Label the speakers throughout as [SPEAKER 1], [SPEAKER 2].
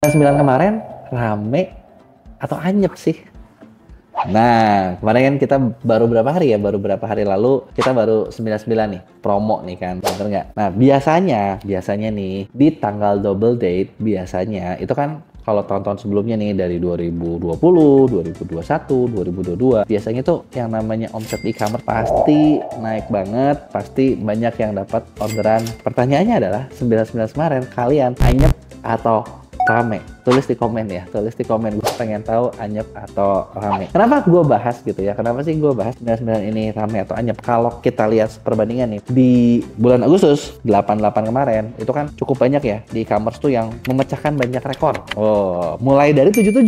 [SPEAKER 1] 9 kemarin rame atau anyep sih? Nah, kemarin kan kita baru berapa hari ya? Baru berapa hari lalu kita baru 99 nih, promo nih kan, bener nggak? Nah, biasanya nih, di tanggal double date, biasanya itu kan kalau tahun-tahun sebelumnya nih, dari 2020, 2021, 2022, biasanya tuh yang namanya omset e-commerce pasti naik banget, pasti banyak yang dapat orderan. Pertanyaannya adalah, 99 kemarin, kalian anyep atau rame? Tulis di komen ya, tulis di komen. Gue pengen tahu anyep atau rame. Kenapa gue bahas gitu ya? Kenapa sih gue bahas 99 ini rame atau anyep? Kalau kita lihat perbandingan nih, di bulan Agustus 88 kemarin, itu kan cukup banyak ya di e-commerce tuh yang memecahkan banyak rekor. Oh, mulai dari 77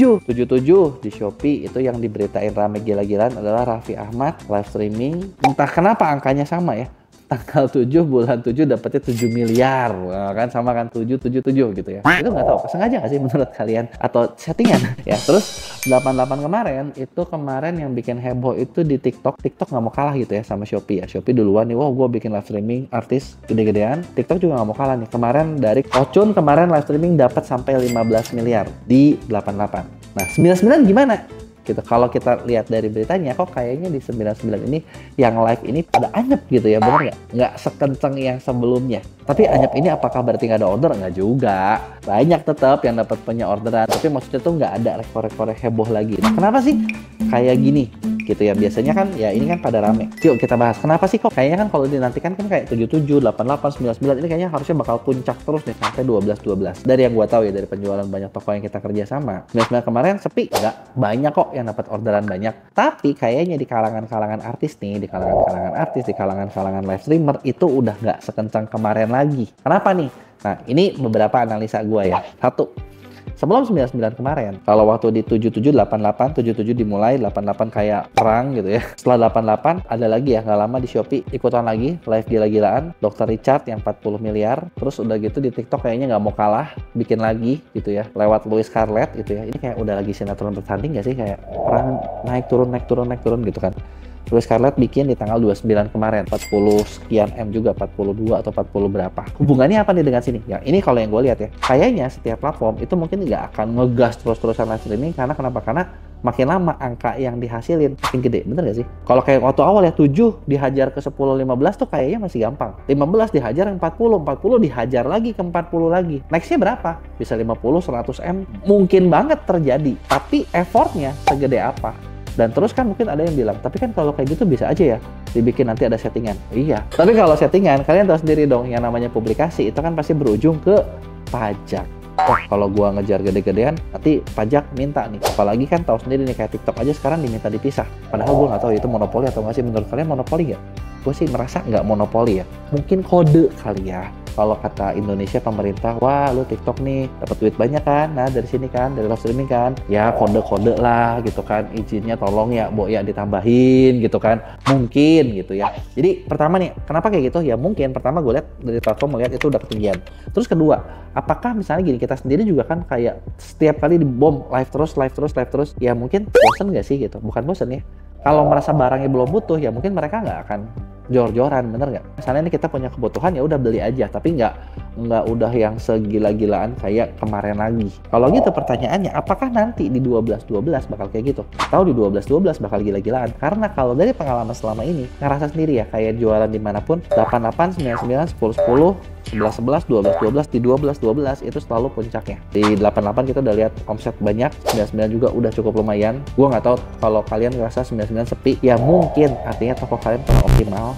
[SPEAKER 1] di Shopee itu yang diberitain rame gila-gilaan adalah Raffi Ahmad live streaming. Entah kenapa angkanya sama ya. Tanggal 7 bulan 7 dapetnya 7 miliar. Nah, kan sama kan 777 gitu ya. Itu nggak tahu sengaja nggak sih menurut kalian atau settingan ya. Terus 88 kemarin itu yang bikin heboh itu di TikTok nggak mau kalah gitu ya sama Shopee ya. Shopee duluan nih, wow gue bikin live streaming artis gede-gedean. TikTok juga nggak mau kalah nih. Kemarin dari Ocun live streaming dapat sampai 15 miliar di 88. Nah 99 gimana? Gitu. Kalau kita lihat dari beritanya, kok kayaknya di 99 ini yang live ini pada anyep gitu ya, bener nggak? Nggak sekenceng yang sebelumnya. Tapi anyep ini apakah berarti nggak ada order? Nggak juga. Banyak tetap yang dapat punya orderan, tapi maksudnya tuh nggak ada rekor-rekor heboh lagi. Nah, kenapa sih kayak gini? Gitu ya, biasanya kan ya ini kan pada rame. Yuk kita bahas kenapa sih kok kayaknya kan kalau dinantikan kan kayak 77, 88, 99 ini kayaknya harusnya bakal puncak terus nih sampai 12. Dari yang gua tahu ya, dari penjualan banyak toko yang kita kerja sama, 99 kemarin sepi, nggak banyak kok yang dapat orderan banyak. Tapi kayaknya di kalangan artis nih, di kalangan live streamer itu udah nggak sekencang kemarin lagi. Kenapa nih? Nah, ini beberapa analisa gua ya. Satu, sebelum 99 kemarin, kalau waktu di 77, 88, 77 dimulai, 88 kayak perang gitu ya. Setelah 88, ada lagi ya, nggak lama di Shopee, ikutan lagi, live gila-gilaan, Dr. Richard yang 40 miliar, terus udah gitu di TikTok kayaknya nggak mau kalah, bikin lagi gitu ya, lewat Louis Scarlett gitu ya. Ini kayak udah lagi sinetron bertanding nggak sih? Kayak perang naik turun gitu kan. Louis Scarlett bikin di tanggal 29 kemarin, 40 sekian M juga, 42 atau 40 berapa. Hubungannya apa nih dengan sini? Ya ini kalau yang gue lihat ya, kayaknya setiap platform itu mungkin nggak akan ngegas terus-terusan live streaming, karena kenapa? Karena makin lama angka yang dihasilin makin gede, bener gak sih? Kalau kayak waktu awal ya 7 dihajar ke 10, 15 tuh kayaknya masih gampang. 15 dihajar yang 40 dihajar lagi ke 40 lagi. Nextnya berapa? Bisa 50, 100 M. Mungkin banget terjadi, tapi effortnya segede apa? Dan terus kan mungkin ada yang bilang, tapi kan kalau kayak gitu bisa aja ya dibikin nanti ada settingan. Iya, tapi kalau settingan, kalian tahu sendiri dong, yang namanya publikasi itu kan pasti berujung ke pajak. Oh, kalau gua ngejar gede-gedean, nanti pajak minta nih. Apalagi kan tahu sendiri nih, kayak TikTok aja sekarang diminta dipisah. Padahal gua nggak tahu itu monopoli atau nggak sih. Menurut kalian monopoli nggak? Gue sih merasa nggak monopoli ya. Mungkin kode kali ya. Kalau kata Indonesia pemerintah, wah lu TikTok nih dapat duit banyak kan, nah dari sini kan, dari live streaming kan, ya kode-kode lah gitu kan, izinnya tolong ya Bu ya ditambahin gitu kan, mungkin gitu ya. Jadi pertama nih, kenapa kayak gitu? Ya mungkin pertama gue lihat dari platform melihat itu udah ketinggian. Terus kedua, apakah misalnya gini, kita sendiri juga kan kayak setiap kali dibom live terus, ya mungkin bosen nggak sih gitu? Bukan bosen ya. Kalau merasa barangnya belum butuh, ya mungkin mereka nggak akan jor-joran, bener nggak? Misalnya ini kita punya kebutuhan, ya udah beli aja, tapi nggak udah yang segila-gilaan kayak kemarin lagi. Kalau gitu pertanyaannya, apakah nanti di 12 bakal kayak gitu? Atau di 12 bakal gila-gilaan? Karena kalau dari pengalaman selama ini, ngerasa sendiri ya, kayak jualan dimanapun, 88, 99, 10, 11, 12, di 12 itu selalu puncaknya. Di 88 kita udah lihat omset banyak, 99 juga udah cukup lumayan. Gua nggak tahu kalau kalian ngerasa 99 sepi, ya mungkin artinya toko kalian kurang optimal.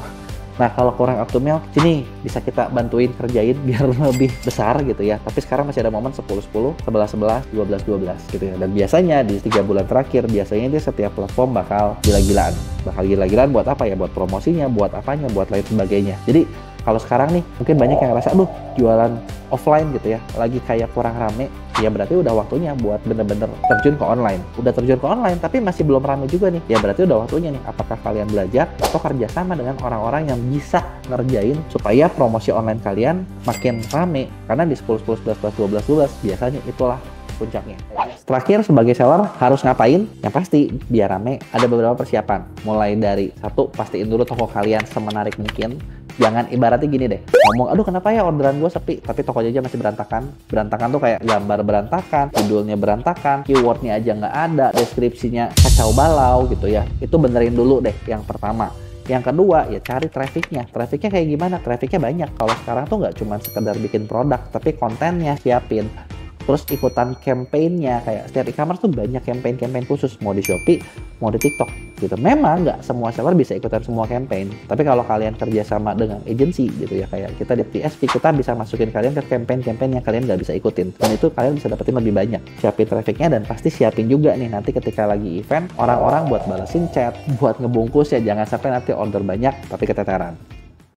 [SPEAKER 1] Nah kalau kurang optimal, sini bisa kita bantuin kerjain biar lebih besar gitu ya. Tapi sekarang masih ada momen 10-10, 11-11, 12-12 gitu ya. Dan biasanya di 3 bulan terakhir, biasanya dia setiap platform bakal gila-gilaan. Buat apa ya? Buat promosinya, buat apanya, buat lain sebagainya. Jadi kalau sekarang nih, mungkin banyak yang ngerasa, aduh jualan offline gitu ya, lagi kayak kurang rame, ya berarti udah waktunya buat bener-bener terjun ke online. Udah terjun ke online, tapi masih belum rame juga nih, ya berarti udah waktunya nih, apakah kalian belajar atau kerjasama dengan orang-orang yang bisa ngerjain supaya promosi online kalian makin rame, karena di 10, 11, 12, 12, biasanya itulah puncaknya. Terakhir, sebagai seller harus ngapain? Yang pasti biar rame ada beberapa persiapan. Mulai dari satu, pastiin dulu toko kalian semenarik mungkin. Jangan ibaratnya gini deh, ngomong, aduh kenapa ya orderan gue sepi, tapi toko jajan masih berantakan. Berantakan tuh kayak gambar berantakan, judulnya berantakan, keywordnya aja nggak ada, deskripsinya kacau balau gitu ya. Itu benerin dulu deh yang pertama. Yang kedua, ya cari trafficnya. Trafficnya kayak gimana? Trafficnya banyak. Kalau sekarang tuh nggak cuma sekedar bikin produk, tapi kontennya siapin. Terus ikutan campaign-nya, kayak setiap e-commerce tuh banyak campaign-campaign khusus, mau di Shopee, mau di TikTok gitu. Memang nggak semua seller bisa ikutan semua campaign, tapi kalau kalian kerjasama dengan agency gitu ya, kayak kita di PSP, kita bisa masukin kalian ke campaign-campaign yang kalian nggak bisa ikutin, dan itu kalian bisa dapetin lebih banyak. Siapin trafficnya, dan pasti siapin juga nih nanti ketika lagi event, orang-orang buat balesin chat, buat ngebungkus ya, jangan sampai nanti order banyak tapi keteteran.